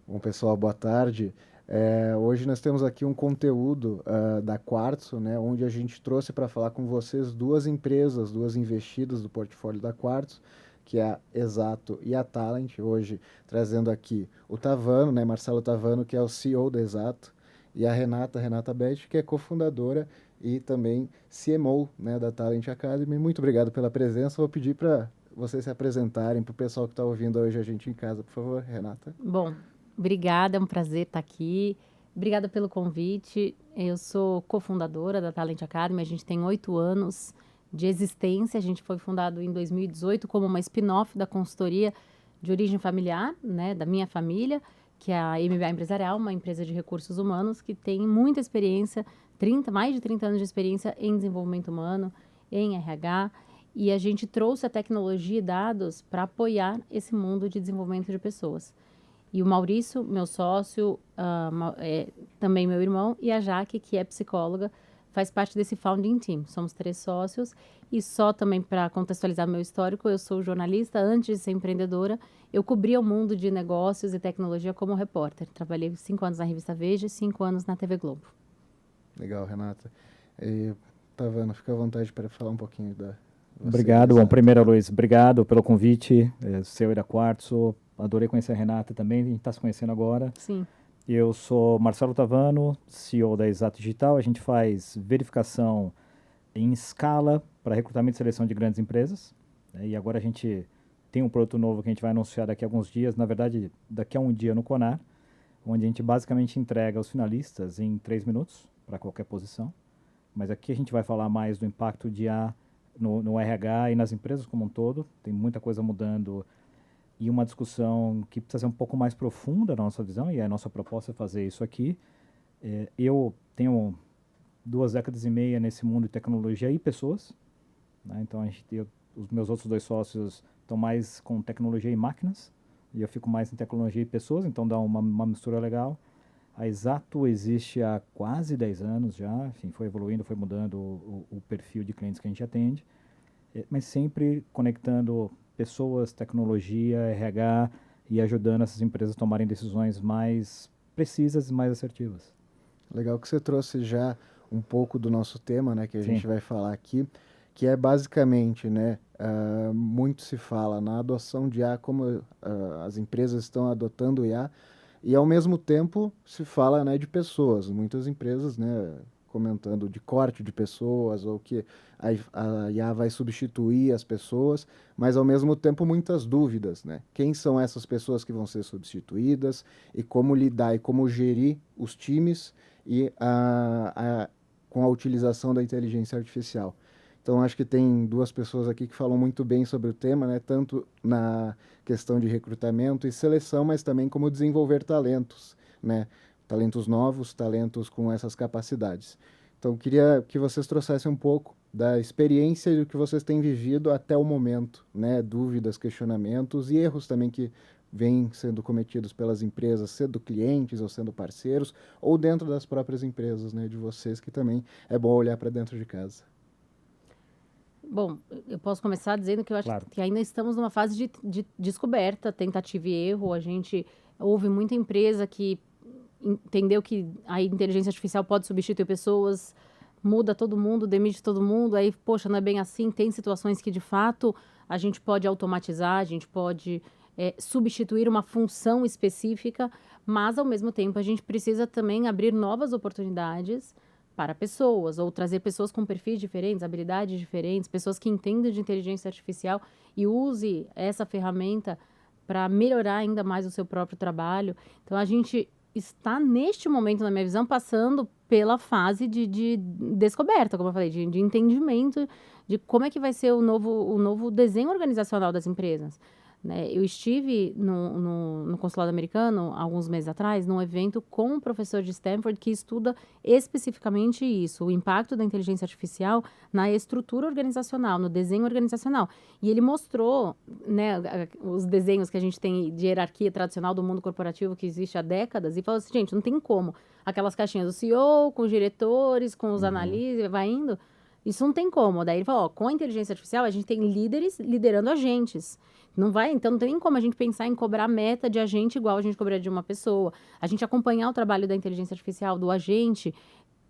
Bom, pessoal, boa tarde. Hoje nós temos aqui um conteúdo da Quartzo, né, onde a gente trouxe para falar com vocês duas empresas, duas investidas do portfólio da Quartzo, que é a Exato e a Talent. Hoje trazendo aqui o Tavano, né, Marcelo Tavano, que é o CEO da Exato, e a Renata Beth, que é cofundadora e também CMO, né, da Talent Academy. Muito obrigado pela presença. Vou pedir para vocês se apresentarem para o pessoal que está ouvindo hoje a gente em casa, por favor, Renata. Bom, obrigada, é um prazer estar aqui. Obrigada pelo convite. Eu sou cofundadora da Talent Academy, a gente tem 8 anos de existência. A gente foi fundado em 2018 como uma spin-off da consultoria de origem familiar, né, da minha família, que é a MBA Empresarial, uma empresa de recursos humanos que tem muita experiência, mais de 30 anos de experiência em desenvolvimento humano, em RH, e a gente trouxe a tecnologia e dados para apoiar esse mundo de desenvolvimento de pessoas. E o Maurício, meu sócio, também meu irmão, e a Jaque, que é psicóloga, faz parte desse founding team. Somos 3 sócios. E só também para contextualizar meu histórico, eu sou jornalista. Antes de ser empreendedora, eu cobria o mundo de negócios e tecnologia como repórter. Trabalhei 5 anos na revista Veja e 5 anos na TV Globo. Legal, Renata. E, Tavano, fica à vontade para falar um pouquinho da você e da Obrigado. Bom, Exato. primeiro, Luiz, obrigado pelo convite, seu e da Quartzo. Adorei conhecer a Renata também, a gente está se conhecendo agora. Sim. Eu sou Marcelo Tavano, CEO da Exato Digital. A gente faz verificação em escala para recrutamento e seleção de grandes empresas. E agora a gente tem um produto novo que a gente vai anunciar daqui a alguns dias, na verdade, daqui a um dia no Conar, onde a gente basicamente entrega os finalistas em 3 minutos para qualquer posição. Mas aqui a gente vai falar mais do impacto de IA no RH e nas empresas como um todo. Tem muita coisa mudando e uma discussão que precisa ser um pouco mais profunda na nossa visão, e a nossa proposta é fazer isso aqui. Eu tenho 2 décadas e meia nesse mundo de tecnologia e pessoas, né? Então os meus outros 2 sócios estão mais com tecnologia e máquinas, e eu fico mais em tecnologia e pessoas, então dá uma mistura legal. A Exato existe há quase 10 anos já, enfim, foi evoluindo, foi mudando o perfil de clientes que a gente atende, mas sempre conectando pessoas, tecnologia, RH e ajudando essas empresas a tomarem decisões mais precisas e mais assertivas. Legal que você trouxe já um pouco do nosso tema, né, que a Sim. gente vai falar aqui, que é basicamente, né, muito se fala na adoção de IA, como as empresas estão adotando IA, e ao mesmo tempo se fala, né, de pessoas. Muitas empresas, né, comentando de corte de pessoas ou que a IA vai substituir as pessoas, mas ao mesmo tempo muitas dúvidas, né? Quem são essas pessoas que vão ser substituídas e como lidar e como gerir os times e com a utilização da inteligência artificial. Então, acho que tem 2 pessoas aqui que falam muito bem sobre o tema, né? Tanto na questão de recrutamento e seleção, mas também como desenvolver talentos, né? Talentos novos, talentos com essas capacidades. Então, queria que vocês trouxessem um pouco da experiência e do que vocês têm vivido até o momento, né? Dúvidas, questionamentos e erros também que vêm sendo cometidos pelas empresas, sendo clientes ou sendo parceiros, ou dentro das próprias empresas, né? De vocês, que também é bom olhar para dentro de casa. Bom, eu posso começar dizendo que eu acho Claro. que ainda estamos numa fase de descoberta, tentativa e erro. A gente houve muita empresa que entendeu que a inteligência artificial pode substituir pessoas, muda todo mundo, demite todo mundo, aí, poxa, não é bem assim. Tem situações que, de fato, a gente pode automatizar, a gente pode substituir uma função específica, mas, ao mesmo tempo, a gente precisa também abrir novas oportunidades para pessoas, ou trazer pessoas com perfis diferentes, habilidades diferentes, pessoas que entendem de inteligência artificial e use essa ferramenta para melhorar ainda mais o seu próprio trabalho. Então, a gente está, neste momento, na minha visão, passando pela fase de descoberta, como eu falei, de entendimento de como é que vai ser o novo desenho organizacional das empresas. Né? Eu estive no consulado americano, alguns meses atrás, num evento com um professor de Stanford que estuda especificamente isso, o impacto da inteligência artificial na estrutura organizacional, no desenho organizacional. E ele mostrou, né, os desenhos que a gente tem de hierarquia tradicional do mundo corporativo que existe há décadas, e falou assim, gente, não tem como. Aquelas caixinhas do CEO, com os diretores, com os analistas, vai indo. Isso não tem como. Daí ele falou, ó, com a inteligência artificial, a gente tem líderes liderando agentes. Não vai, então não tem nem como a gente pensar em cobrar meta de agente igual a gente cobraria de uma pessoa. A gente acompanhar o trabalho da inteligência artificial, do agente,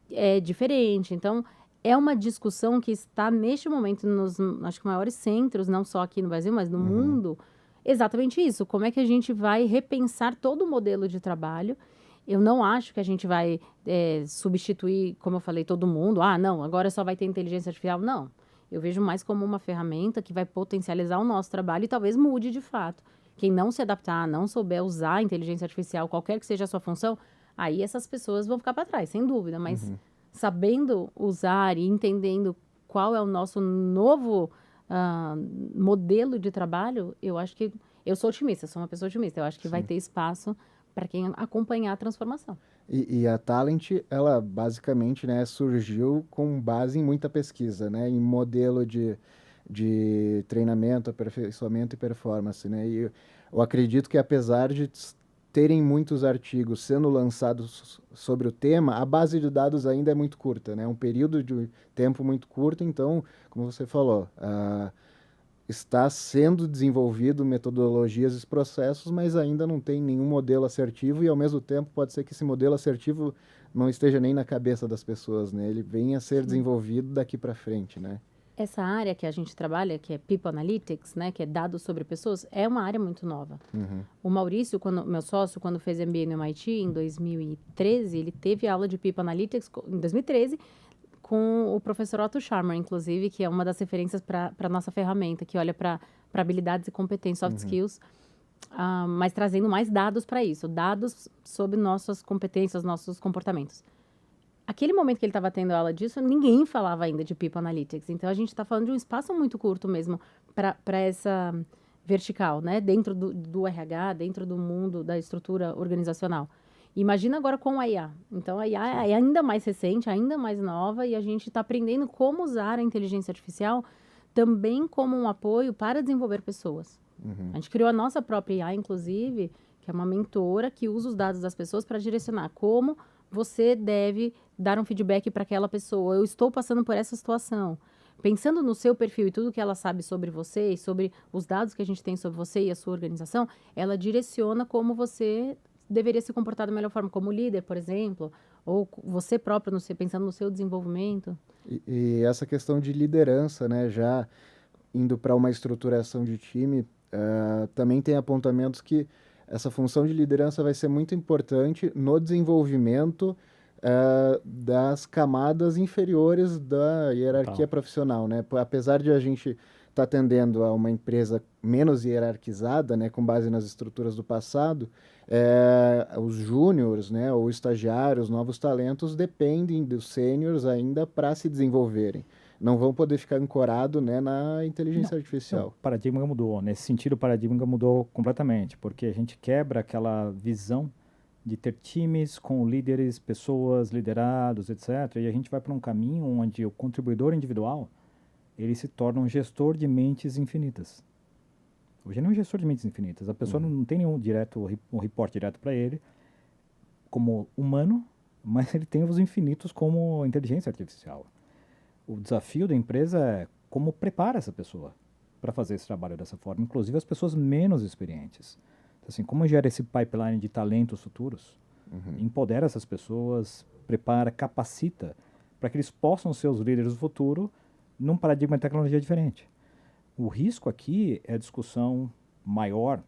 é diferente. Então, é uma discussão que está neste momento nos, acho que, maiores centros, não só aqui no Brasil, mas no mundo. Exatamente isso. Como é que a gente vai repensar todo o modelo de trabalho? Eu não acho que a gente vai substituir, como eu falei, todo mundo. Ah, não, agora só vai ter inteligência artificial. Não. Eu vejo mais como uma ferramenta que vai potencializar o nosso trabalho e talvez mude de fato. Quem não se adaptar, não souber usar a inteligência artificial, qualquer que seja a sua função, aí essas pessoas vão ficar para trás, sem dúvida. Mas sabendo usar e entendendo qual é o nosso novo modelo de trabalho, eu acho que... Eu sou otimista, sou uma pessoa otimista. Eu acho que vai ter espaço para quem acompanhar a transformação. E a Talent, ela basicamente, né, surgiu com base em muita pesquisa, né, em modelo de treinamento, aperfeiçoamento e performance, né, e eu acredito que apesar de terem muitos artigos sendo lançados sobre o tema, a base de dados ainda é muito curta, né, um período de tempo muito curto, então, como você falou, está sendo desenvolvido metodologias e processos, mas ainda não tem nenhum modelo assertivo e, ao mesmo tempo, pode ser que esse modelo assertivo não esteja nem na cabeça das pessoas, né? Ele venha a ser desenvolvido daqui para frente, né? Essa área que a gente trabalha, que é People Analytics, né, que é dados sobre pessoas, é uma área muito nova. O Maurício, meu sócio, quando fez MBA no MIT em 2013, ele teve aula de People Analytics em 2013 com o professor Otto Scharmer, inclusive, que é uma das referências para a nossa ferramenta, que olha para habilidades e competências, soft skills, mas trazendo mais dados para isso, dados sobre nossas competências, nossos comportamentos. Aquele momento que ele estava tendo aula disso, ninguém falava ainda de People Analytics. Então, a gente está falando de um espaço muito curto mesmo para essa vertical, né? Dentro do RH, dentro do mundo da estrutura organizacional. Imagina agora com a IA. Então, a IA é ainda mais recente, ainda mais nova, e a gente está aprendendo como usar a inteligência artificial também como um apoio para desenvolver pessoas. A gente criou a nossa própria IA, inclusive, que é uma mentora que usa os dados das pessoas para direcionar como você deve dar um feedback para aquela pessoa. Eu estou passando por essa situação. Pensando no seu perfil e tudo que ela sabe sobre você e sobre os dados que a gente tem sobre você e a sua organização, ela direciona como você deveria se comportar da melhor forma, como líder, por exemplo, ou você próprio, pensando no seu desenvolvimento. E essa questão de liderança, né, já indo para uma estruturação de time, também tem apontamentos que essa função de liderança vai ser muito importante no desenvolvimento das camadas inferiores da hierarquia profissional, né? Apesar de a gente estar tendendo a uma empresa menos hierarquizada, né, com base nas estruturas do passado, os júniores, né, ou estagiários, novos talentos, dependem dos sêniores ainda para se desenvolverem. Não vão poder ficar ancorados, né, na inteligência artificial. Não, o paradigma mudou. Nesse sentido, o paradigma mudou completamente, porque a gente quebra aquela visão de ter times com líderes, pessoas, liderados, etc. E a gente vai para um caminho onde o contribuidor individual ele se torna um gestor de mentes infinitas. Hoje não é um gestor de mentes infinitas. A pessoa não tem nenhum reporte direto para ele como humano, mas ele tem os infinitos como inteligência artificial. O desafio da empresa é como prepara essa pessoa para fazer esse trabalho dessa forma, inclusive as pessoas menos experientes. Então, assim, como gera esse pipeline de talentos futuros, empodera essas pessoas, prepara, capacita para que eles possam ser os líderes do futuro num paradigma de tecnologia diferente. O risco aqui é a discussão maior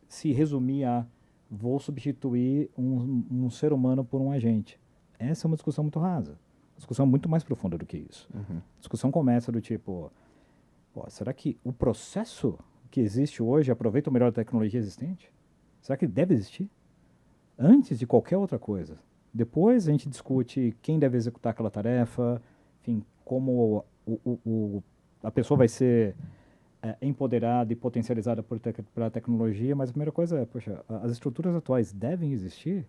se resumir a vou substituir um ser humano por um agente. Essa é uma discussão muito rasa. Uma discussão muito mais profunda do que isso. A discussão começa do tipo, será que o processo que existe hoje aproveita o melhor da tecnologia existente? Será que ele deve existir? Antes de qualquer outra coisa. Depois a gente discute quem deve executar aquela tarefa, enfim, como a pessoa vai ser empoderada e potencializada pela tecnologia, mas a primeira coisa é, poxa, as estruturas atuais devem existir?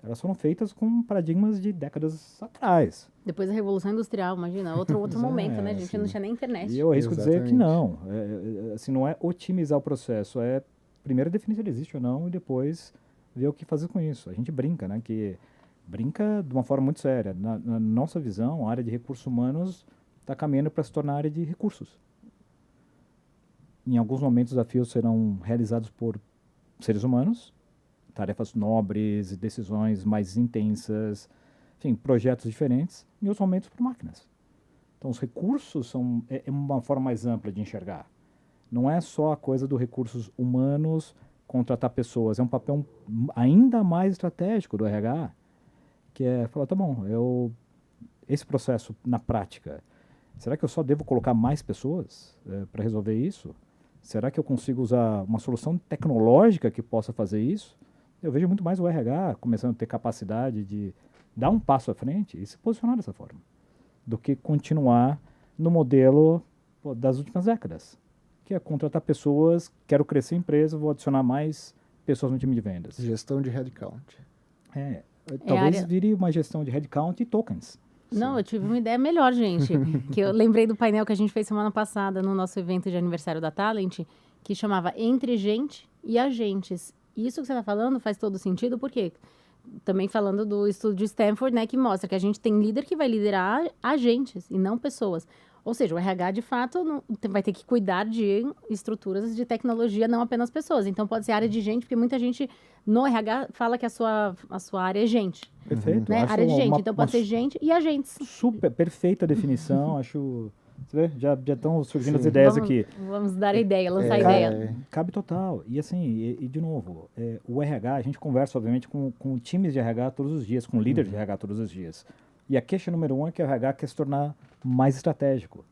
Elas foram feitas com paradigmas de décadas atrás. Depois da Revolução Industrial, imagina, outro momento, né? A gente não tinha nem internet. E eu arrisco dizer que não. Assim, não é otimizar o processo, é primeiro definir se ele existe ou não e depois ver o que fazer com isso. A gente brinca, né? Que brinca de uma forma muito séria. Na nossa visão, a área de recursos humanos está caminhando para se tornar área de recursos. em alguns momentos, os desafios serão realizados por seres humanos, tarefas nobres, decisões mais intensas, enfim, projetos diferentes, em outros momentos por máquinas. Então, os recursos é uma forma mais ampla de enxergar. Não é só a coisa dos recursos humanos contratar pessoas, é um papel ainda mais estratégico do RH, que é falar, tá bom, esse processo na prática, será que eu só devo colocar mais pessoas para resolver isso? Será que eu consigo usar uma solução tecnológica que possa fazer isso? Eu vejo muito mais o RH começando a ter capacidade de dar um passo à frente e se posicionar dessa forma, do que continuar no modelo das últimas décadas, que é contratar pessoas, quero crescer a empresa, vou adicionar mais pessoas no time de vendas. Gestão de headcount. Talvez vire uma gestão de headcount e tokens. Não, eu tive uma ideia melhor, gente. Que eu lembrei do painel que a gente fez semana passada no nosso evento de aniversário da Talent, que chamava Entre Gente e Agentes. Isso que você está falando faz todo sentido, porque também falando do estudo de Stanford, né, que mostra que a gente tem líder que vai liderar agentes e não pessoas. Ou seja, o RH, de fato, vai ter que cuidar de estruturas de tecnologia, não apenas pessoas. Então, pode ser área de gente, porque muita gente no RH fala que a sua área é gente. Perfeito. Né? Área de gente. Então, pode ser gente e agentes. Super, perfeita definição. Acho... Você vê? Já estão surgindo as ideias aqui. Vamos dar a ideia, lançar a ideia. Cabe total. E assim, de novo, o RH, a gente conversa, obviamente, com times de RH todos os dias, com líderes de RH todos os dias. E a queixa número 1 é que o RH quer se tornar mais estratégico.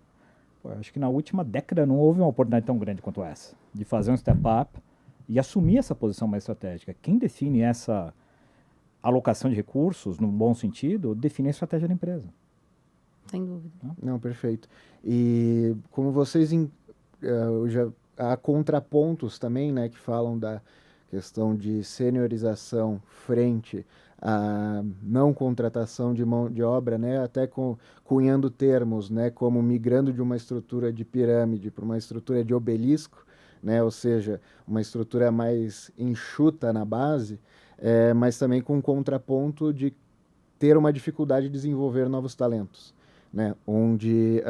Acho que na última década não houve uma oportunidade tão grande quanto essa, de fazer um step up e assumir essa posição mais estratégica. Quem define essa alocação de recursos, no bom sentido, define a estratégia da empresa. Sem dúvida. Não, perfeito. E como vocês há contrapontos também, né, que falam da questão de seniorização frente à não contratação de mão de obra, né, até cunhando termos, né, como migrando de uma estrutura de pirâmide para uma estrutura de obelisco, né, ou seja, uma estrutura mais enxuta na base, mas também com contraponto de ter uma dificuldade de desenvolver novos talentos, né, onde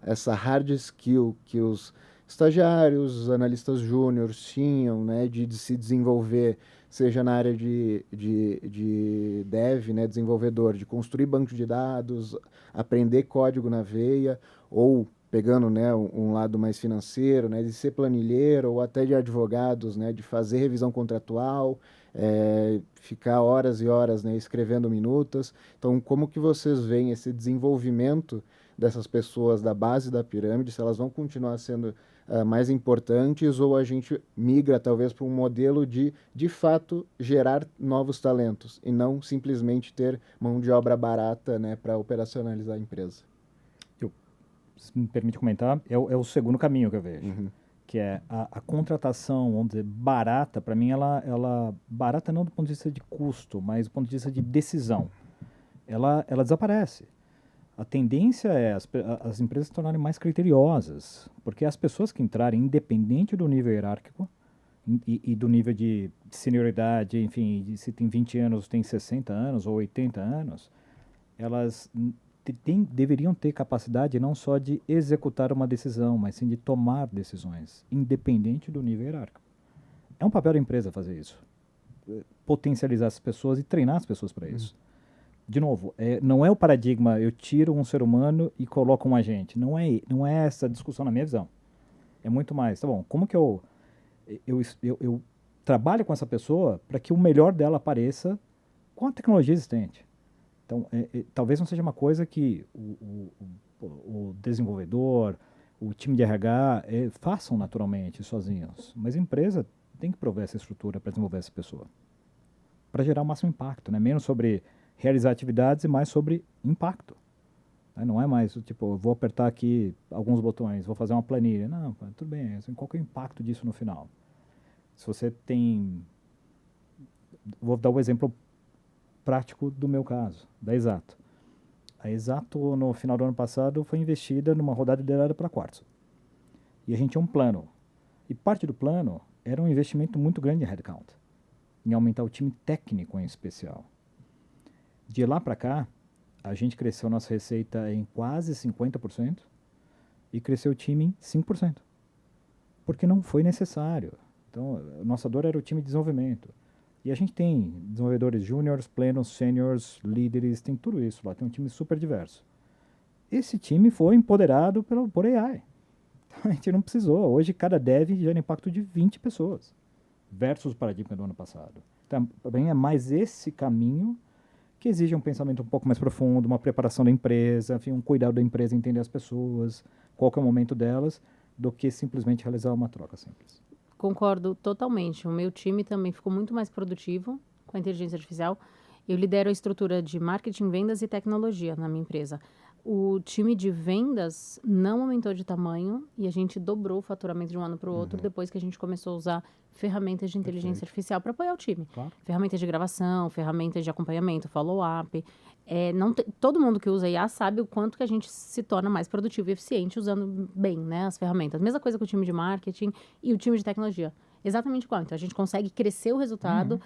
essa hard skill que os estagiários, os analistas júniores tinham, né, de se desenvolver, seja na área de dev, né, desenvolvedor, de construir banco de dados, aprender código na veia, ou pegando, né, um lado mais financeiro, né, de ser planilheiro, ou até de advogados, né, de fazer revisão contratual, ficar horas e horas, né, escrevendo minutas. Então, como que vocês veem esse desenvolvimento dessas pessoas da base da pirâmide, se elas vão continuar sendo mais importantes, ou a gente migra talvez para um modelo de fato, gerar novos talentos e não simplesmente ter mão de obra barata, né, para operacionalizar a empresa? Se me permite comentar, é o segundo caminho que eu vejo, que é a contratação, vamos dizer, barata. Para mim, ela barata não do ponto de vista de custo, mas do ponto de vista de decisão. Ela desaparece. A tendência é as empresas se tornarem mais criteriosas, porque as pessoas que entrarem, independente do nível hierárquico e do nível de senioridade, enfim, se tem 20 anos, tem 60 anos ou 80 anos, elas deveriam ter capacidade não só de executar uma decisão, mas sim de tomar decisões, independente do nível hierárquico. É um papel da empresa fazer isso, potencializar as pessoas e treinar as pessoas para isso. De novo, não é o paradigma, eu tiro um ser humano e coloco um agente. Não é essa a discussão na minha visão. É muito mais, tá bom, como que eu trabalho com essa pessoa para que o melhor dela apareça com a tecnologia existente. Então, talvez não seja uma coisa que o desenvolvedor, o time de RH façam naturalmente, sozinhos. Mas a empresa tem que prover essa estrutura para desenvolver essa pessoa. Para gerar o máximo impacto, né? Menos sobre realizar atividades e mais sobre impacto. Não é mais, tipo, eu vou apertar aqui alguns botões, vou fazer uma planilha. Não, tudo bem, assim, qual que é o impacto disso no final? Se você tem... Vou dar o exemplo prático do meu caso, da Exato. A Exato, no final do ano passado, foi investida numa rodada liderada pela Quartzo. E a gente tinha um plano. E parte do plano era um investimento muito grande em headcount, em aumentar o time técnico em especial. De lá para cá, a gente cresceu nossa receita em quase 50% e cresceu o time em 5%. porque não foi necessário. Então, a nossa dor era o time de desenvolvimento. E a gente tem desenvolvedores júniores, plenos, sêniors, líderes, tem tudo isso lá, tem um time super diverso. Esse time foi empoderado por AI. A gente não precisou. Hoje, cada dev gera impacto de 20 pessoas, versus o paradigma do ano passado. Então, também é mais esse caminho que exige um pensamento um pouco mais profundo, uma preparação da empresa, enfim, um cuidado da empresa, entender as pessoas, qual que é o momento delas, do que simplesmente realizar uma troca simples. Concordo totalmente. O meu time também ficou muito mais produtivo com a inteligência artificial. Eu lidero a estrutura de marketing, vendas e tecnologia na minha empresa. O time de vendas não aumentou de tamanho e a gente dobrou o faturamento de um ano para o outro depois que a gente começou a usar ferramentas de inteligência artificial para apoiar o time. Claro. Ferramentas de gravação, ferramentas de acompanhamento, follow-up. Todo mundo que usa IA sabe o quanto que a gente se torna mais produtivo e eficiente usando bem, né, as ferramentas. Mesma coisa com o time de marketing e o time de tecnologia. Exatamente igual. Então, a gente consegue crescer o resultado,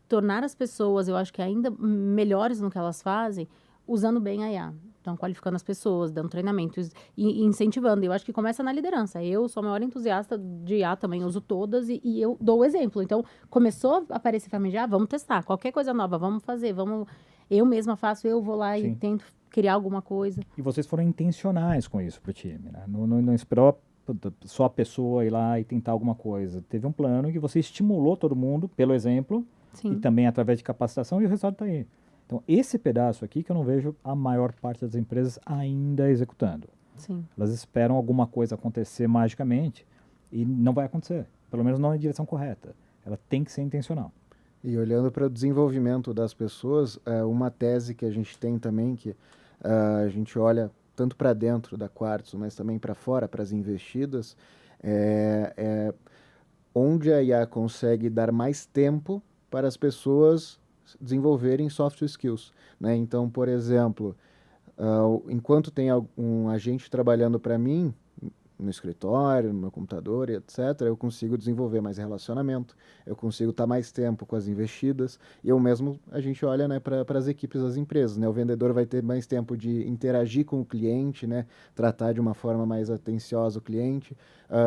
tornar as pessoas, eu acho que ainda melhores no que elas fazem, usando bem a IA. Então, qualificando as pessoas, dando treinamentos e incentivando. Eu acho que começa na liderança. Eu sou a maior entusiasta de IA também, uso todas e eu dou o exemplo. Então, começou a aparecer ferramenta de IA, vamos testar. Qualquer coisa nova, vamos fazer, vamos... Eu mesma faço, eu vou lá e tento criar alguma coisa. E vocês foram intencionais com isso para o time, né? Não esperou só a pessoa ir lá e tentar alguma coisa. Teve um plano que você estimulou todo mundo, pelo exemplo, e também através de capacitação, e o resultado está aí. Então, esse pedaço aqui que eu não vejo a maior parte das empresas ainda executando. Sim. Elas esperam alguma coisa acontecer magicamente e não vai acontecer. Pelo menos não na direção correta. Ela tem que ser intencional. E olhando para o desenvolvimento das pessoas, uma tese que a gente tem também, que a gente olha tanto para dentro da Quartz, mas também para fora, para as investidas, onde a IA consegue dar mais tempo para as pessoas desenvolverem soft skills, né? Então, por exemplo, enquanto tem um agente trabalhando para mim, no escritório, no meu computador, etc., eu consigo desenvolver mais relacionamento, eu consigo estar mais tempo com as investidas, e eu mesmo, a gente olha, né, para as equipes das empresas, né? O vendedor vai ter mais tempo de interagir com o cliente, né, tratar de uma forma mais atenciosa o cliente,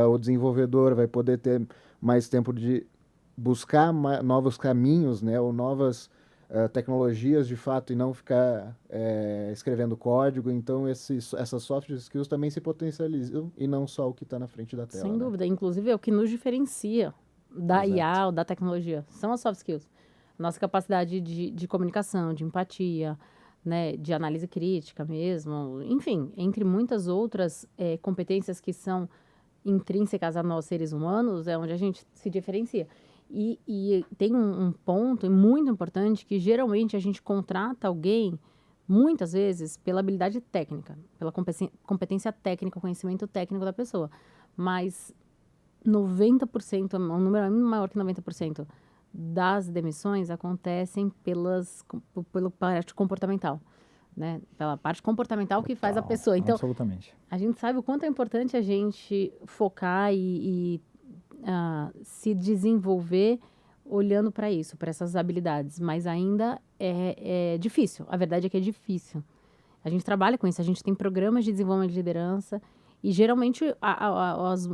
o desenvolvedor vai poder ter mais tempo de buscar novos caminhos, né, ou novas tecnologias de fato e não ficar escrevendo código. Então, essas soft skills também se potencializam e não só o que está na frente da tela. Sem dúvida. Inclusive, é o que nos diferencia da IA ou da tecnologia. São as soft skills. Nossa capacidade de comunicação, de empatia, né, de análise crítica mesmo. Enfim, entre muitas outras competências que são intrínsecas a nós, seres humanos, é onde a gente se diferencia. E tem um ponto muito importante que geralmente a gente contrata alguém, muitas vezes, pela habilidade técnica, pela competência técnica, conhecimento técnico da pessoa. Mas 90%, um número maior que 90% das demissões acontecem pela parte comportamental. Né? Pela parte comportamental que faz a pessoa. Então, absolutamente. A gente sabe o quanto é importante a gente focar e se desenvolver olhando para isso, para essas habilidades, mas ainda é difícil. A verdade é que é difícil. A gente trabalha com isso, a gente tem programas de desenvolvimento de liderança e geralmente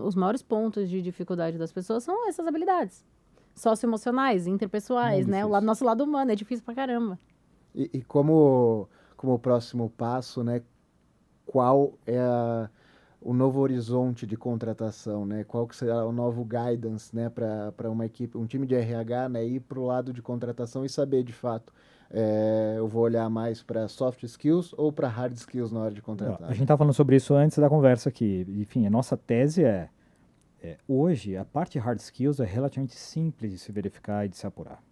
os maiores pontos de dificuldade das pessoas são essas habilidades socioemocionais, interpessoais, né? O nosso lado humano é difícil pra caramba. E como próximo passo, né? Qual é o novo horizonte de contratação, né? Qual que será o novo guidance, né, para uma equipe, um time de RH, né, ir para o lado de contratação e saber de fato, eu vou olhar mais para soft skills ou para hard skills na hora de contratar? A gente estava falando sobre isso antes da conversa aqui. Enfim, a nossa tese hoje a parte hard skills é relativamente simples de se verificar e de se apurar.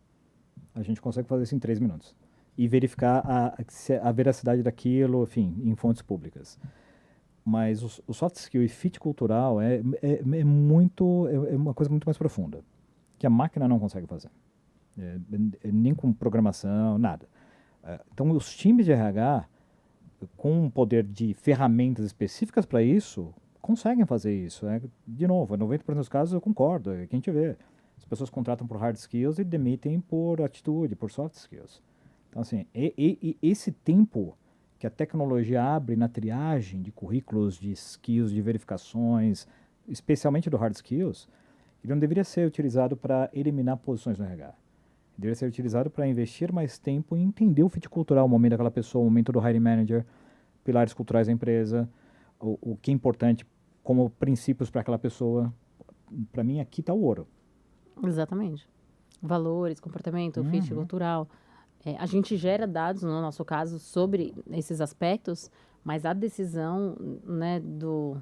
A gente consegue fazer isso em 3 minutos e verificar a veracidade daquilo, enfim, em fontes públicas. Mas o soft skill e fit cultural é uma coisa muito mais profunda, que a máquina não consegue fazer. Nem com programação, nada. Então, os times de RH, com um poder de ferramentas específicas para isso, conseguem fazer isso. De novo, 90% dos casos eu concordo, é quem te vê. As pessoas contratam por hard skills e demitem por atitude, por soft skills. Então, assim, esse tempo que a tecnologia abre na triagem de currículos, de skills, de verificações, especialmente do hard skills, ele não deveria ser utilizado para eliminar posições no RH. Ele deveria ser utilizado para investir mais tempo em entender o fit cultural, o momento daquela pessoa, o momento do hiring manager, pilares culturais da empresa, o que é importante como princípios para aquela pessoa. Para mim, aqui está o ouro. Exatamente. Valores, comportamento, fit cultural. A gente gera dados, no nosso caso, sobre esses aspectos, mas a decisão, né, do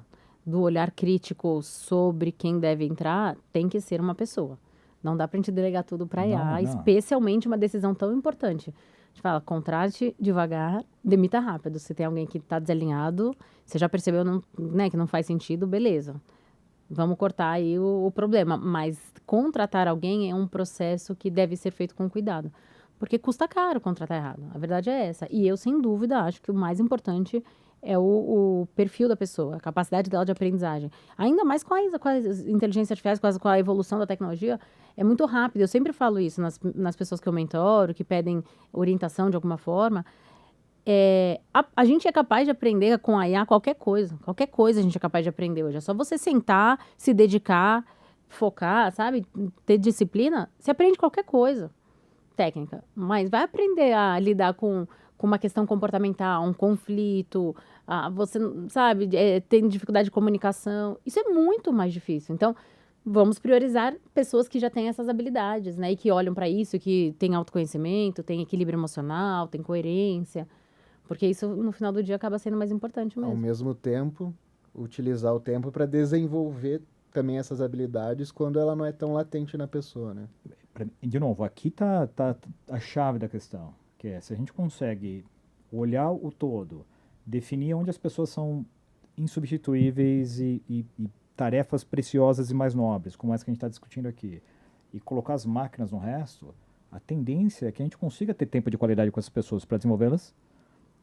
olhar crítico sobre quem deve entrar tem que ser uma pessoa. Não dá para a gente delegar tudo para IA, especialmente uma decisão tão importante. A gente fala, contrate devagar, demita rápido. Se tem alguém que está desalinhado, você já percebeu, né, que não faz sentido, beleza. Vamos cortar aí o problema. Mas contratar alguém é um processo que deve ser feito com cuidado. Porque custa caro contratar errado. A verdade é essa. E eu, sem dúvida, acho que o mais importante é o perfil da pessoa, a capacidade dela de aprendizagem. Ainda mais com as inteligências artificiais, com a evolução da tecnologia, é muito rápido. Eu sempre falo isso nas pessoas que eu mentoro, que pedem orientação de alguma forma. A gente é capaz de aprender com a IA qualquer coisa. Qualquer coisa a gente é capaz de aprender hoje. É só você sentar, se dedicar, focar, sabe? Ter disciplina, você aprende qualquer coisa técnica. Mas vai aprender a lidar com uma questão comportamental, um conflito, você, sabe, tem dificuldade de comunicação. Isso é muito mais difícil. Então, vamos priorizar pessoas que já têm essas habilidades, né? E que olham para isso, que têm autoconhecimento, têm equilíbrio emocional, têm coerência. Porque isso, no final do dia, acaba sendo mais importante mesmo. Ao mesmo tempo, utilizar o tempo para desenvolver também essas habilidades quando ela não é tão latente na pessoa, né? De novo, aqui tá a chave da questão, que é se a gente consegue olhar o todo, definir onde as pessoas são insubstituíveis e tarefas preciosas e mais nobres, como essa que a gente está discutindo aqui, e colocar as máquinas no resto, a tendência é que a gente consiga ter tempo de qualidade com essas pessoas para desenvolvê-las,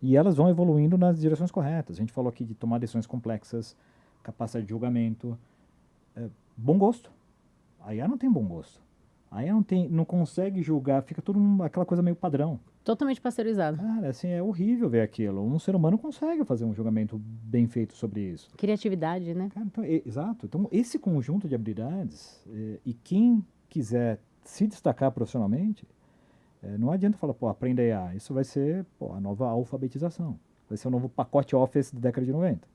e elas vão evoluindo nas direções corretas. A gente falou aqui de tomar decisões complexas, capacidade de julgamento, bom gosto. A IA não tem bom gosto. A IA não consegue julgar, fica tudo aquela coisa meio padrão. Totalmente pasteurizado. Cara, assim, é horrível ver aquilo. Um ser humano consegue fazer um julgamento bem feito sobre isso. Criatividade, né? Cara, então, exato. Então, esse conjunto de habilidades, e quem quiser se destacar profissionalmente, não adianta falar, aprenda IA. Isso vai ser a nova alfabetização. Vai ser o novo pacote Office da década de 90.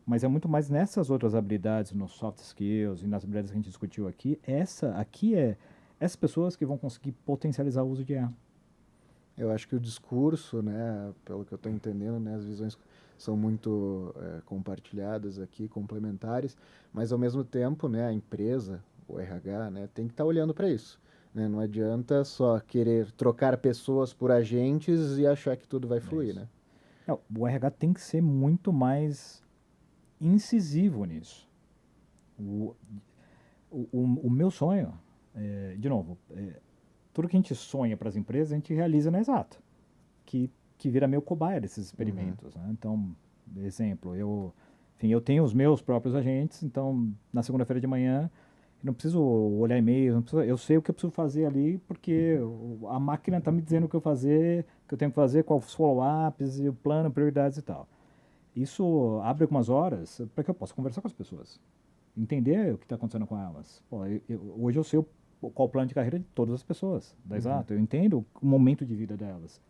Mas é muito mais nessas outras habilidades, nos soft skills e nas habilidades que a gente discutiu aqui. Essas pessoas que vão conseguir potencializar o uso de IA. Eu acho que o discurso, né, pelo que eu estou entendendo, né, as visões são muito compartilhadas aqui, complementares, mas ao mesmo tempo, né, a empresa, o RH, né, tem que estar olhando para isso. Né? Não adianta só querer trocar pessoas por agentes e achar que tudo vai fluir, né? O RH tem que ser muito mais incisivo nisso. O meu sonho, de novo, tudo que a gente sonha para as empresas, a gente realiza na Exato, que vira meio cobaia desses experimentos. Né? Então, exemplo, eu tenho os meus próprios agentes, então, na segunda-feira de manhã, eu não preciso olhar e-mail, eu sei o que eu preciso fazer ali, porque a máquina está me dizendo o que eu tenho que fazer, quais os follow-ups, o plano, prioridades e tal. Isso abre algumas horas para que eu possa conversar com as pessoas, entender o que está acontecendo com elas. Hoje eu sei qual o plano de carreira de todas as pessoas da Exato, eu entendo o momento de vida delas.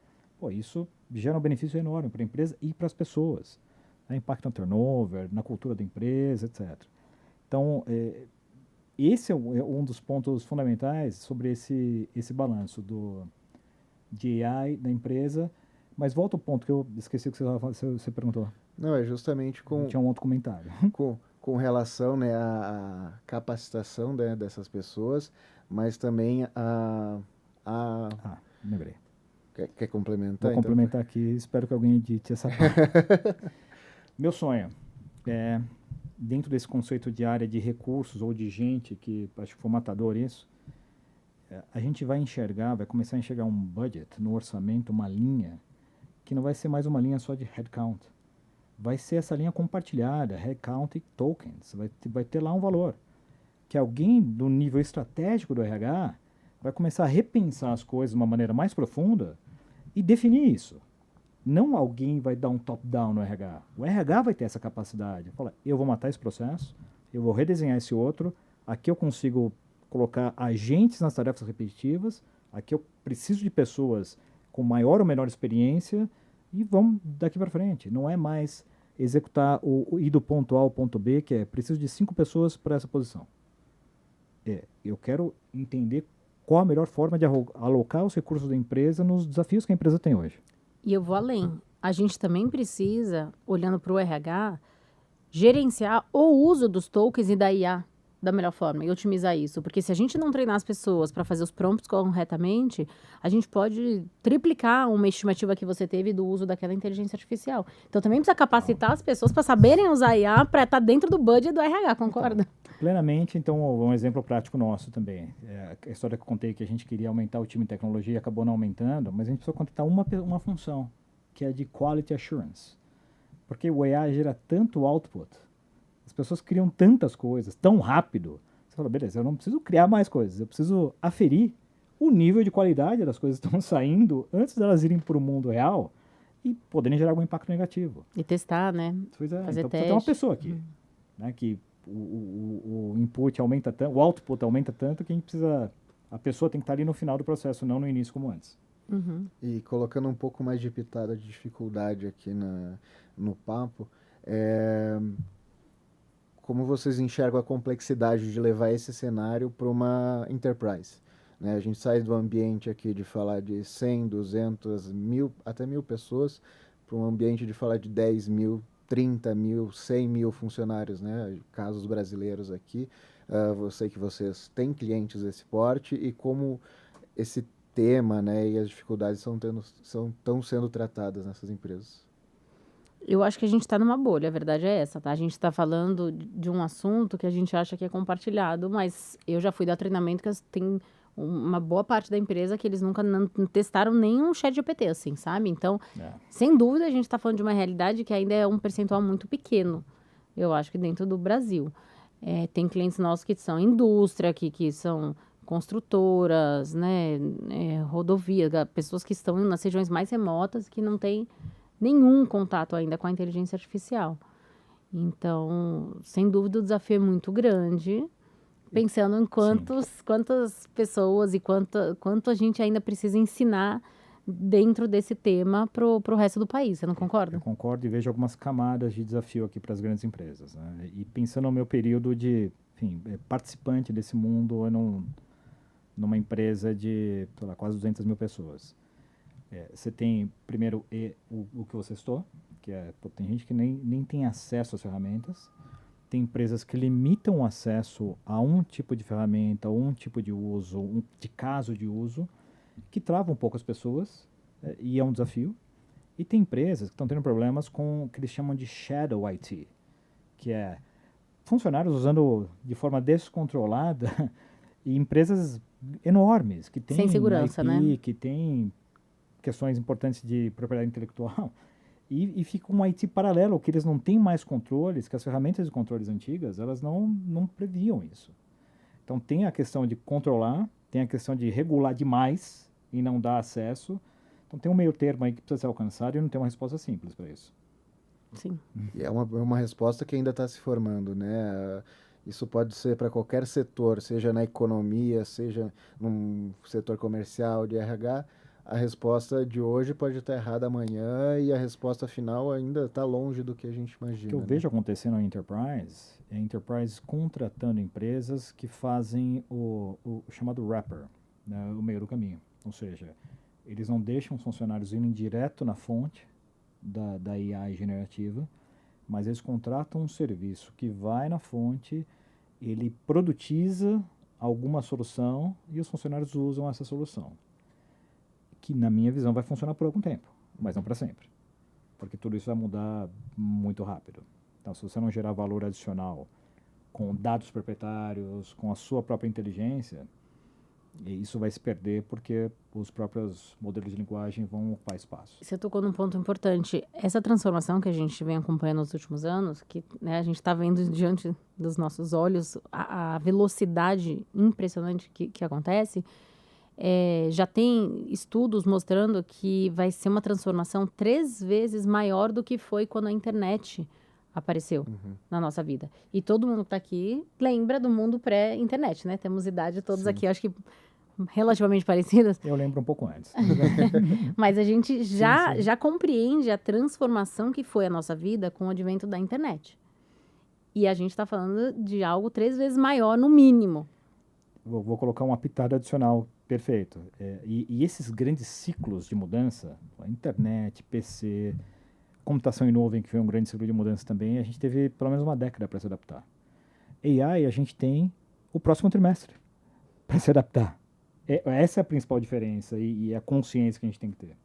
Isso gera um benefício enorme para a empresa e para as pessoas. Impacta no turnover, na cultura da empresa, etc. Então, esse é um dos pontos fundamentais sobre esse balanço de AI da empresa. Mas volta ao ponto que eu esqueci o que você perguntou. Não, é justamente Tinha um outro comentário. Com relação, né, à capacitação, né, dessas pessoas, mas também Lembrei. Quer complementar? Vou complementar aqui, espero que alguém edite essa parte. Meu sonho é, dentro desse conceito de área de recursos ou de gente, que acho que foi matador isso, a gente vai começar a enxergar um budget no orçamento, uma linha, que não vai ser mais uma linha só de headcount. Vai ser essa linha compartilhada, headcount e tokens. Vai ter lá um valor. Que alguém do nível estratégico do RH vai começar a repensar as coisas de uma maneira mais profunda e definir isso. Não alguém vai dar um top-down no RH. O RH vai ter essa capacidade. Fala, eu vou matar esse processo, eu vou redesenhar esse outro, aqui eu consigo colocar agentes nas tarefas repetitivas, aqui eu preciso de pessoas com maior ou menor experiência e vamos daqui para frente. Não é mais executar o ir do ponto A ao ponto B, que é preciso de 5 pessoas para essa posição. Eu quero entender qual a melhor forma de alocar os recursos da empresa nos desafios que a empresa tem hoje. E eu vou além. A gente também precisa, olhando para o RH, gerenciar o uso dos tokens e da IA da melhor forma e otimizar isso. Porque se a gente não treinar as pessoas para fazer os prompts corretamente, a gente pode triplicar uma estimativa que você teve do uso daquela inteligência artificial. Então também precisa capacitar as pessoas para saberem usar IA para estar dentro do budget do RH, concorda? Plenamente, então um exemplo prático nosso também. A história que eu contei que a gente queria aumentar o time de tecnologia e acabou não aumentando, mas a gente precisou contratar uma função, que é de Quality Assurance. Porque o AI gera tanto output, as pessoas criam tantas coisas tão rápido. Você fala, beleza, eu não preciso criar mais coisas, eu preciso aferir o nível de qualidade das coisas que estão saindo antes delas irem para o mundo real e poderem gerar algum impacto negativo. E testar, né? Pois é, Fazer então teste. precisa ter uma pessoa aqui, né, que o input aumenta tanto, o output aumenta tanto que a pessoa tem que estar ali no final do processo, não no início como antes. E colocando um pouco mais de pitada de dificuldade aqui no papo, como vocês enxergam a complexidade de levar esse cenário para uma enterprise? Né? A gente sai do ambiente aqui de falar de 100, 200, 1.000, até 1.000 pessoas, para um ambiente de falar de 10 mil, 30 mil, 100 mil funcionários, né? Casos brasileiros aqui. Eu sei que vocês têm clientes desse porte e como esse tema, né, e as dificuldades estão sendo tratadas nessas empresas. Eu acho que a gente está numa bolha, a verdade é essa, tá? A gente está falando de um assunto que a gente acha que é compartilhado, mas eu já fui dar treinamento que tem uma boa parte da empresa que eles nunca não testaram nenhum chat GPT, assim, sabe? Então, sem dúvida, a gente está falando de uma realidade que ainda é um percentual muito pequeno, eu acho que dentro do Brasil. Tem clientes nossos que são indústria, que são construtoras, né, rodovias, pessoas que estão nas regiões mais remotas que não têm nenhum contato ainda com a inteligência artificial. Então, sem dúvida, o desafio é muito grande, pensando em quantas pessoas e quanto a gente ainda precisa ensinar dentro desse tema para o resto do país. Você não concorda? Eu concordo e vejo algumas camadas de desafio aqui para as grandes empresas. Né? E pensando no meu período de participante desse mundo, numa empresa de quase 200 mil pessoas. Você tem, primeiro, o que você citou, que tem gente que nem tem acesso às ferramentas. Tem empresas que limitam o acesso a um tipo de ferramenta, ou um tipo de uso, de caso de uso, que travam um pouco as pessoas, e é um desafio. E tem empresas que estão tendo problemas com o que eles chamam de shadow IT, que é funcionários usando de forma descontrolada e empresas enormes que têm sem segurança, IP, né? que têm questões importantes de propriedade intelectual e fica um IT paralelo, que eles não têm mais controles, que as ferramentas de controles antigas, elas não previam isso. Então tem a questão de controlar, tem a questão de regular demais e não dar acesso. Então tem um meio termo aí que precisa ser alcançado e não tem uma resposta simples para isso. Sim. E é uma resposta que ainda está se formando, né? Isso pode ser para qualquer setor, seja na economia, seja num setor comercial, de RH. A resposta de hoje pode estar errada amanhã e a resposta final ainda está longe do que a gente imagina. O que eu vejo acontecendo na Enterprise é Enterprise contratando empresas que fazem o chamado wrapper, né, o meio do caminho. Ou seja, eles não deixam os funcionários irem direto na fonte da AI generativa, mas eles contratam um serviço que vai na fonte, ele produtiza alguma solução e os funcionários usam essa solução. Que, na minha visão, vai funcionar por algum tempo, mas não para sempre. Porque tudo isso vai mudar muito rápido. Então, se você não gerar valor adicional com dados proprietários, com a sua própria inteligência, isso vai se perder porque os próprios modelos de linguagem vão ocupar espaço. Você tocou num ponto importante. Essa transformação que a gente vem acompanhando nos últimos anos, que, né, a gente está vendo diante dos nossos olhos a velocidade impressionante que acontece, já tem estudos mostrando que vai ser uma transformação 3 vezes maior do que foi quando a internet apareceu na nossa vida. E todo mundo que tá aqui lembra do mundo pré-internet, né? Temos idade todos Sim. aqui, acho que relativamente parecidas. Eu lembro um pouco antes. Mas a gente sim. já compreende a transformação que foi a nossa vida com o advento da internet. E a gente está falando de algo 3 vezes maior, no mínimo. Vou colocar uma pitada adicional, perfeito. E esses grandes ciclos de mudança, a internet, PC, computação em nuvem, que foi um grande ciclo de mudança também, a gente teve pelo menos uma década para se adaptar. AI, a gente tem o próximo trimestre para se adaptar. Essa é a principal diferença e a consciência que a gente tem que ter.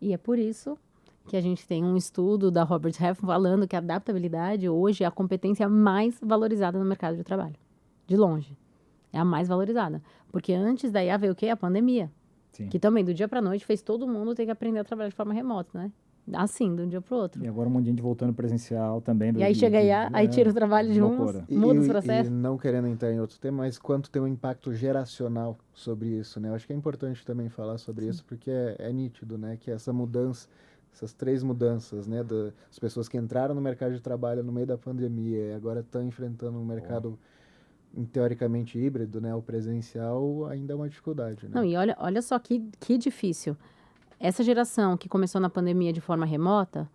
E é por isso que a gente tem um estudo da Robert Half falando que a adaptabilidade hoje é a competência mais valorizada no mercado de trabalho. De longe. É a mais valorizada. Porque antes da IA veio o quê? A pandemia. Sim. Que também, do dia para noite, fez todo mundo ter que aprender a trabalhar de forma remota, né? Assim, de um dia para o outro. E agora um monte de gente voltando presencial também. E aí chega a IA, aí tira o trabalho de uns, muda os processos. E não querendo entrar em outro tema, mas quanto tem um impacto geracional sobre isso, né? Eu acho que é importante também falar sobre isso, porque é nítido, né? Que essa mudança, essas 3 mudanças, né? Das pessoas que entraram no mercado de trabalho no meio da pandemia e agora estão enfrentando um mercado teoricamente híbrido, né? O presencial ainda é uma dificuldade, né? Não, e olha só que difícil. Essa geração que começou na pandemia de forma remota,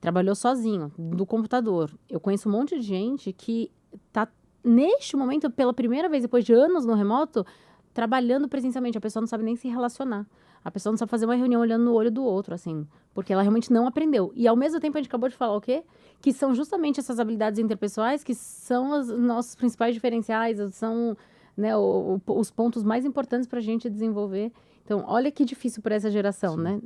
trabalhou sozinho, do computador. Eu conheço um monte de gente que está, neste momento, pela primeira vez, depois de anos no remoto, trabalhando presencialmente. A pessoa não sabe nem se relacionar. A pessoa não sabe fazer uma reunião olhando no olho do outro, assim, porque ela realmente não aprendeu. E, ao mesmo tempo, a gente acabou de falar o quê? Que são justamente essas habilidades interpessoais que são os nossos principais diferenciais, são, né, os pontos mais importantes para a gente desenvolver. Então, olha que difícil para essa geração, né?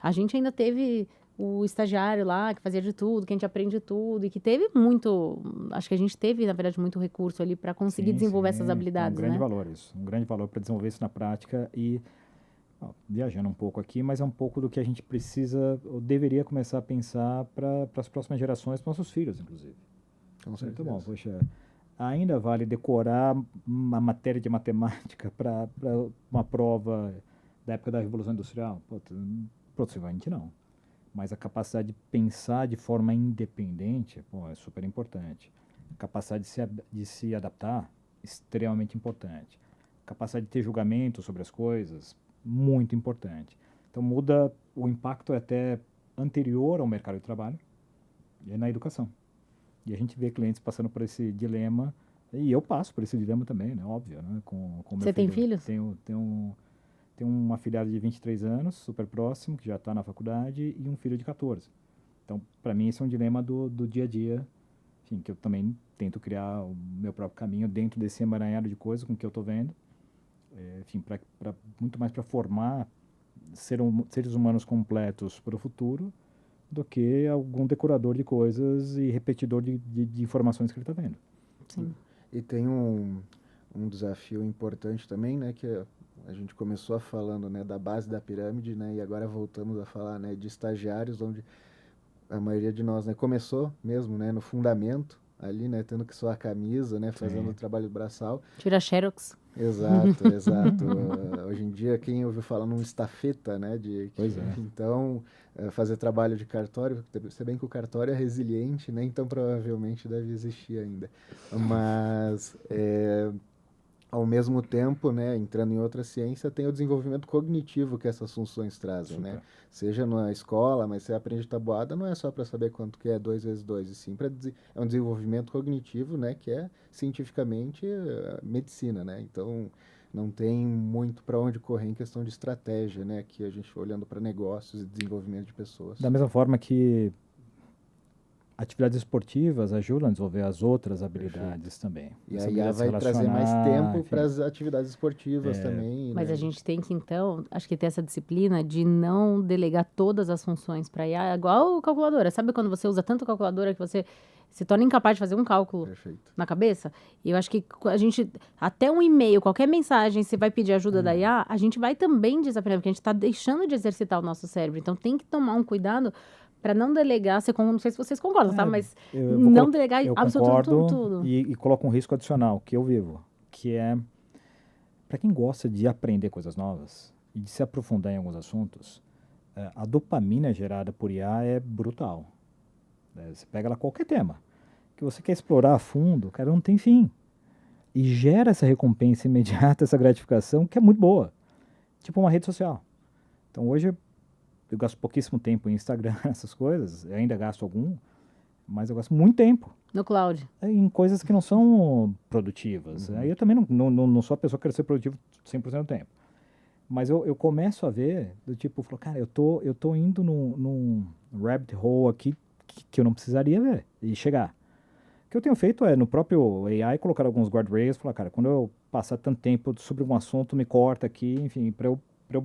A gente ainda teve o estagiário lá, que fazia de tudo, que a gente aprende tudo, e que teve muito... Acho que a gente teve, na verdade, muito recurso ali para conseguir desenvolver essas habilidades, um grande né? valor isso. Um grande valor para desenvolver isso na prática e... viajando um pouco aqui, mas é um pouco do que a gente precisa, ou deveria começar a pensar para as próximas gerações, para nossos filhos, inclusive. Com certeza. Muito bom, poxa... Ainda vale decorar uma matéria de matemática para uma prova da época da Revolução Industrial? Possivelmente não. Mas a capacidade de pensar de forma independente é super importante. A capacidade de se adaptar, extremamente importante. A capacidade de ter julgamento sobre as coisas, muito importante. Então muda, o impacto é até anterior ao mercado de trabalho e é na educação. E a gente vê clientes passando por esse dilema, e eu passo por esse dilema também, né? Óbvio, né? Com meu Você tem filhos? Tenho um afilhado de 23 anos, super próximo, que já está na faculdade, e um filho de 14. Então, para mim, esse é um dilema do dia a dia, enfim, que eu também tento criar o meu próprio caminho dentro desse emaranhado de coisas com que eu estou vendo. Enfim, muito mais para formar seres humanos completos para o futuro, do que algum decorador de coisas e repetidor de informações que ele está vendo. Sim. E tem um desafio importante também, né, que a gente começou falando, né, da base da pirâmide, né, e agora voltamos a falar, né, de estagiários, onde a maioria de nós, né, começou mesmo, né, no fundamento, ali, né, tendo que suar a camisa, né, fazendo o trabalho braçal. Tira xerox. Exato, exato. Hoje em dia, quem ouviu falar num estafeta, né? Pois é. Então, fazer trabalho de cartório, se bem que o cartório é resiliente, né? Então, provavelmente deve existir ainda. Mas, ao mesmo tempo, né, entrando em outra ciência, tem o desenvolvimento cognitivo que essas funções trazem, né? Seja na escola, mas você aprende tabuada, não é só para saber quanto que é 2 vezes 2, e sim é um desenvolvimento cognitivo, né, que é cientificamente medicina, né? Então, não tem muito para onde correr em questão de estratégia, né? Aqui a gente olhando para negócios e desenvolvimento de pessoas. Da mesma forma que atividades esportivas ajudam a desenvolver as outras habilidades também. E a IA vai trazer mais tempo para as atividades esportivas também. Mas né? a gente tem que, então, acho que ter essa disciplina de não delegar todas as funções para IA, igual calculadora. Sabe quando você usa tanto calculadora que você se torna incapaz de fazer um cálculo na cabeça? E eu acho que a gente, até um e-mail, qualquer mensagem, você vai pedir ajuda da IA, a gente vai também desaprender, porque a gente está deixando de exercitar o nosso cérebro. Então, tem que tomar um cuidado para não delegar, não sei se vocês concordam, tá? Mas não delegar absolutamente tudo. E coloco um risco adicional, que eu vivo, que é, para quem gosta de aprender coisas novas e de se aprofundar em alguns assuntos, a dopamina gerada por IA é brutal. né? Você pega lá qualquer tema que você quer explorar a fundo, cara, não tem fim. E gera essa recompensa imediata, essa gratificação que é muito boa. Tipo uma rede social. Então hoje eu gasto pouquíssimo tempo em Instagram, essas coisas. Eu ainda gasto algum, mas eu gasto muito tempo No cloud. em coisas que não são produtivas. Aí eu também não sou a pessoa que quer ser produtivo 100% do tempo. Mas eu começo a ver, do tipo, falo, cara, eu tô indo num rabbit hole aqui que eu não precisaria ver e chegar. O que eu tenho feito é, no próprio AI, colocar alguns guardrails, falar, cara, quando eu passar tanto tempo sobre um assunto, me corta aqui, enfim, pra eu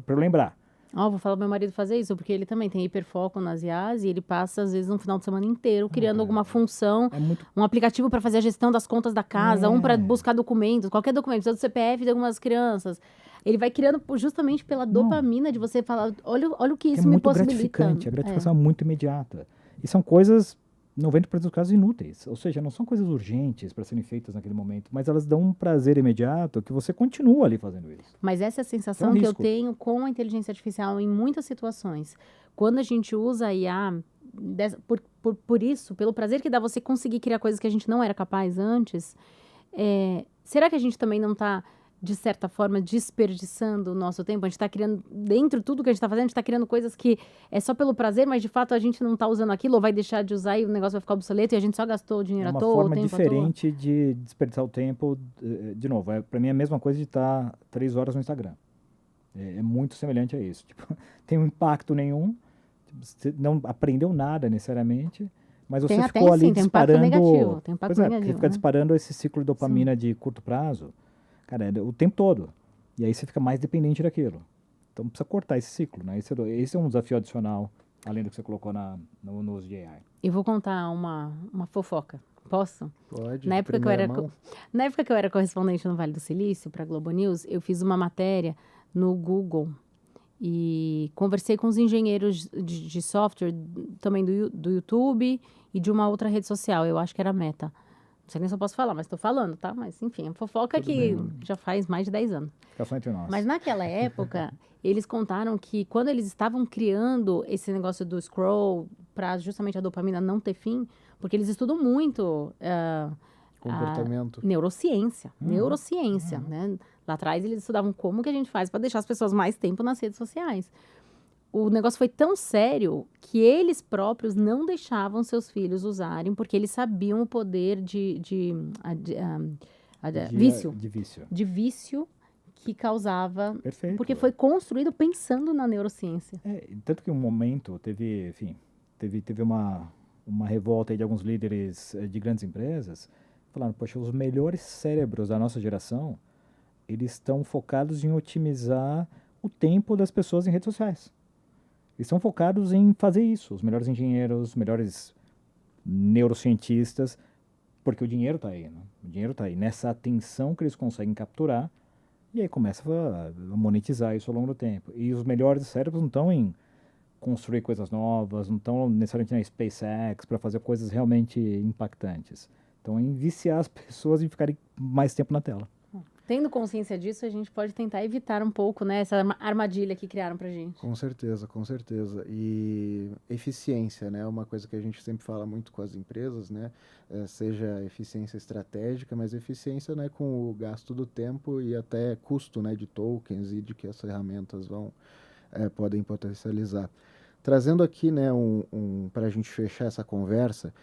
lembrar. Vou falar pro meu marido fazer isso, porque ele também tem hiperfoco nas IAs e ele passa, às vezes, um final de semana inteiro criando alguma função, É muito... um aplicativo para fazer a gestão das contas da casa, um para buscar documentos, qualquer documento, precisa do CPF de algumas crianças. Ele vai criando justamente pela dopamina de você falar, olha o que isso é me muito possibilita. gratificante, a gratificação é muito imediata. E são coisas, 90% dos casos, inúteis. Ou seja, não são coisas urgentes para serem feitas naquele momento, mas elas dão um prazer imediato que você continua ali fazendo isso. Mas essa é a sensação que eu tenho com a inteligência artificial em muitas situações. Quando a gente usa a IA, por isso, pelo prazer que dá você conseguir criar coisas que a gente não era capaz antes, será que a gente também não está, de certa forma, desperdiçando o nosso tempo? A gente está criando, dentro de tudo que a gente está fazendo, a gente está criando coisas que é só pelo prazer, mas de fato a gente não está usando aquilo, ou vai deixar de usar e o negócio vai ficar obsoleto e a gente só gastou o dinheiro à toa, o tempo à toa. É uma forma diferente de desperdiçar o tempo. De novo, para mim é a mesma coisa de estar 3 horas no Instagram. É muito semelhante a isso. Tipo, tem um impacto nenhum, você não aprendeu nada necessariamente, mas você ficou ali disparando... Tem impacto negativo, tem impacto negativo. Você fica disparando esse ciclo de dopamina de curto prazo, cara, o tempo todo. E aí você fica mais dependente daquilo. Então precisa cortar esse ciclo, né? Esse é um desafio adicional, além do que você colocou no uso de AI. Eu vou contar uma fofoca. Posso? Pode. Na época que eu era correspondente no Vale do Silício, para a Globo News, eu fiz uma matéria no Google e conversei com os engenheiros de software também do YouTube e de uma outra rede social, eu acho que era Meta. Não sei nem se eu posso falar, mas estou falando, tá? Mas, enfim, a fofoca Tudo que bem. já faz mais de 10 anos. Fica só entre nós. Mas naquela época, eles contaram que quando eles estavam criando esse negócio do scroll para justamente a dopamina não ter fim, porque eles estudam muito Comportamento. neurociência, né? Lá atrás eles estudavam como que a gente faz para deixar as pessoas mais tempo nas redes sociais. O negócio foi tão sério que eles próprios não deixavam seus filhos usarem, porque eles sabiam o poder de vício. De vício que causava. Perfeito. Porque foi construído pensando na neurociência. Tanto que um momento teve uma revolta aí de alguns líderes de grandes empresas, falando, poxa, os melhores cérebros da nossa geração, eles estão focados em otimizar o tempo das pessoas em redes sociais. Eles estão focados em fazer isso. Os melhores engenheiros, os melhores neurocientistas, porque o dinheiro está aí, né? O dinheiro está aí. Nessa atenção que eles conseguem capturar, e aí começa a monetizar isso ao longo do tempo. E os melhores cérebros não estão em construir coisas novas, não estão necessariamente na SpaceX para fazer coisas realmente impactantes. Estão em viciar as pessoas em ficarem mais tempo na tela. Tendo consciência disso, a gente pode tentar evitar um pouco, né, essa armadilha que criaram pra gente. Com certeza, com certeza. E eficiência, né? Uma coisa que a gente sempre fala muito com as empresas, né? Seja eficiência estratégica, mas eficiência, né, com o gasto do tempo e até custo, né, de tokens e de que as ferramentas podem potencializar. Trazendo aqui, né, para a gente fechar essa conversa,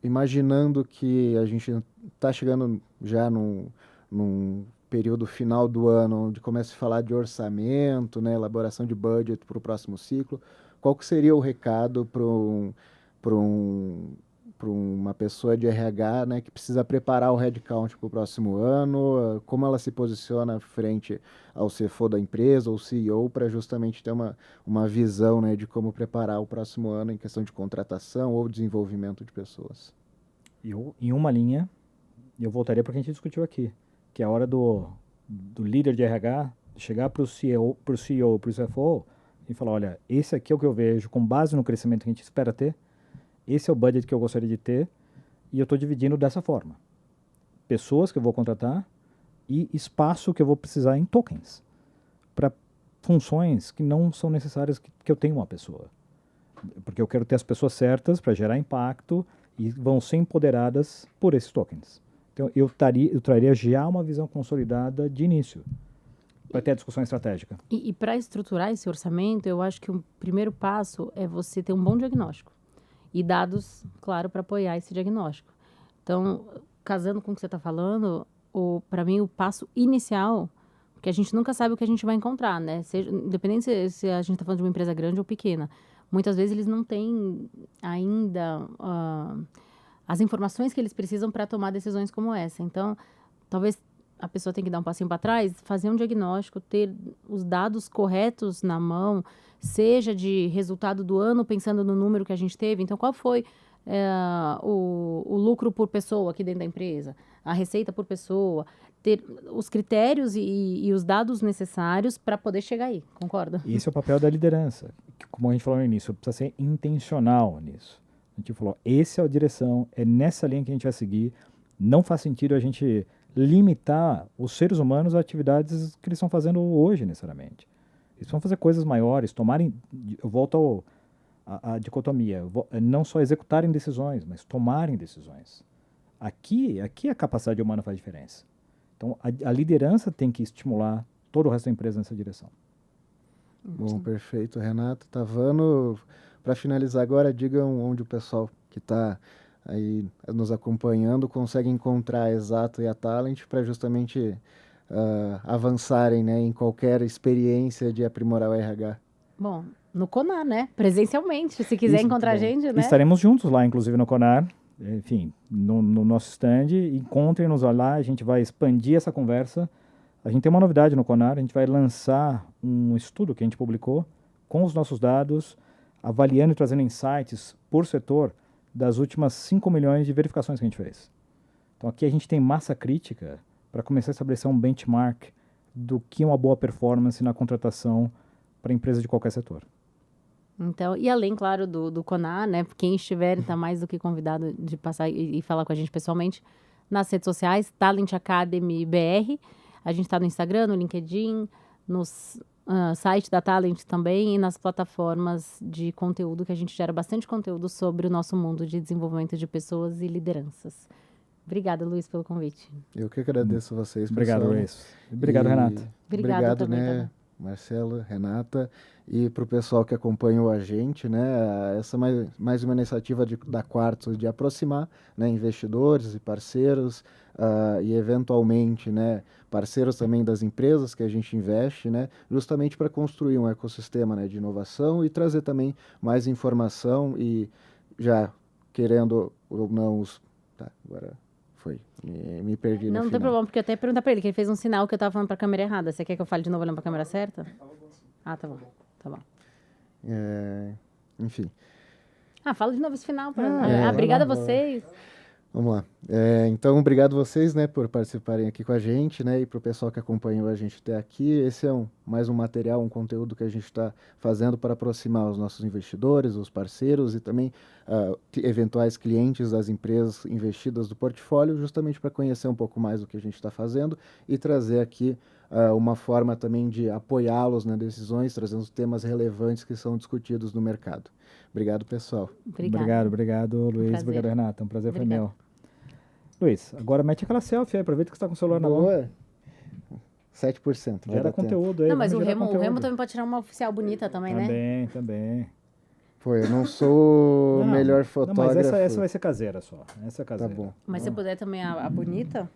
imaginando que a gente está chegando já num período final do ano, onde começa a falar de orçamento, né, elaboração de budget para o próximo ciclo, qual que seria o recado para uma pessoa de RH, né, que precisa preparar o headcount para o próximo ano, como ela se posiciona frente ao CFO da empresa ou CEO para justamente ter uma visão, né, de como preparar o próximo ano em questão de contratação ou desenvolvimento de pessoas? Em uma linha, eu voltaria para o que a gente discutiu aqui, que é a hora do líder de RH chegar para o CEO, para o CFO e falar, olha, esse aqui é o que eu vejo com base no crescimento que a gente espera ter, esse é o budget que eu gostaria de ter e eu estou dividindo dessa forma. Pessoas que eu vou contratar e espaço que eu vou precisar em tokens para funções que não são necessárias que eu tenha uma pessoa. Porque eu quero ter as pessoas certas para gerar impacto e vão ser empoderadas por esses tokens. Então, eu traria já uma visão consolidada de início, para ter a discussão estratégica. E para estruturar esse orçamento, eu acho que o primeiro passo é você ter um bom diagnóstico e dados, claro, para apoiar esse diagnóstico. Então, casando com o que você está falando, para mim o passo inicial, porque a gente nunca sabe o que a gente vai encontrar, né? Independente se a gente está falando de uma empresa grande ou pequena, muitas vezes eles não têm ainda as informações que eles precisam para tomar decisões como essa. Então, talvez a pessoa tenha que dar um passinho para trás, fazer um diagnóstico, ter os dados corretos na mão, seja de resultado do ano, pensando no número que a gente teve. Então, qual foi o lucro por pessoa aqui dentro da empresa, a receita por pessoa, ter os critérios e os dados necessários para poder chegar aí, concorda? Esse é o papel da liderança. Como a gente falou no início, precisa ser intencional nisso. A gente falou, essa é a direção, é nessa linha que a gente vai seguir. Não faz sentido a gente limitar os seres humanos a atividades que eles estão fazendo hoje, necessariamente. Eles vão fazer coisas maiores, eu volto à dicotomia, não só executarem decisões, mas tomarem decisões. Aqui a capacidade humana faz diferença. Então, a liderança tem que estimular todo o resto da empresa nessa direção. Bom, perfeito, Renato. Tavano, para finalizar agora, digam onde o pessoal que está aí nos acompanhando consegue encontrar a Exato e a Talent para justamente avançarem, né, em qualquer experiência de aprimorar o RH. Bom, no Conar, né? Presencialmente, se quiser encontrar a gente, né? Estaremos juntos lá, inclusive no Conar, enfim, no nosso stand. Encontrem-nos lá, a gente vai expandir essa conversa. A gente tem uma novidade no Conar, a gente vai lançar um estudo que a gente publicou com os nossos dados, avaliando e trazendo insights por setor das últimas 5 milhões de verificações que a gente fez. Então aqui a gente tem massa crítica para começar a estabelecer um benchmark do que é uma boa performance na contratação para empresas de qualquer setor. Então, e além, claro, do Conar, né? Quem estiver está mais do que convidado de passar e falar com a gente pessoalmente nas redes sociais, Talent Academy BR. A gente está no Instagram, no LinkedIn, no site da Talent também e nas plataformas de conteúdo, que a gente gera bastante conteúdo sobre o nosso mundo de desenvolvimento de pessoas e lideranças. Obrigada, Luiz, pelo convite. Eu que agradeço a vocês, Obrigado, pessoal. Luiz. Obrigado, Renata. Obrigado também, né, Marcelo, Renata, e para o pessoal que acompanhou a gente, né, essa mais uma iniciativa da Quartzo de aproximar, né, investidores e parceiros e eventualmente, né, parceiros também das empresas que a gente investe, né, justamente para construir um ecossistema, né, de inovação e trazer também mais informação e já querendo ou não agora foi. Me perdi no Não tem final. problema, porque eu até ia perguntar pra ele, que ele fez um sinal que eu tava falando pra câmera errada. Você quer que eu fale de novo olhando pra câmera certa? Ah, tá bom. Tá bom. Enfim. Fala de novo esse final. É, obrigada a vocês. Vamos lá. Então, obrigado vocês, né, por participarem aqui com a gente, né, e para o pessoal que acompanhou a gente até aqui. Esse é mais um material, um conteúdo que a gente está fazendo para aproximar os nossos investidores, os parceiros e também eventuais clientes das empresas investidas do portfólio, justamente para conhecer um pouco mais do que a gente está fazendo e trazer aqui uma forma também de apoiá-los nas decisões, trazendo os temas relevantes que são discutidos no mercado. Obrigado, pessoal. Obrigado, Luiz. Obrigado, Renata. Um prazer foi meu. Luiz, agora mete aquela selfie aí, aproveita que você está com o celular na mão. 7%. Gera conteúdo aí. Não, mas o Remo também pode tirar uma oficial bonita também, né? Também. Pô, eu não sou o melhor fotógrafo. Não, mas essa vai ser caseira só. Essa é caseira. Tá bom. Mas se puder também a bonita...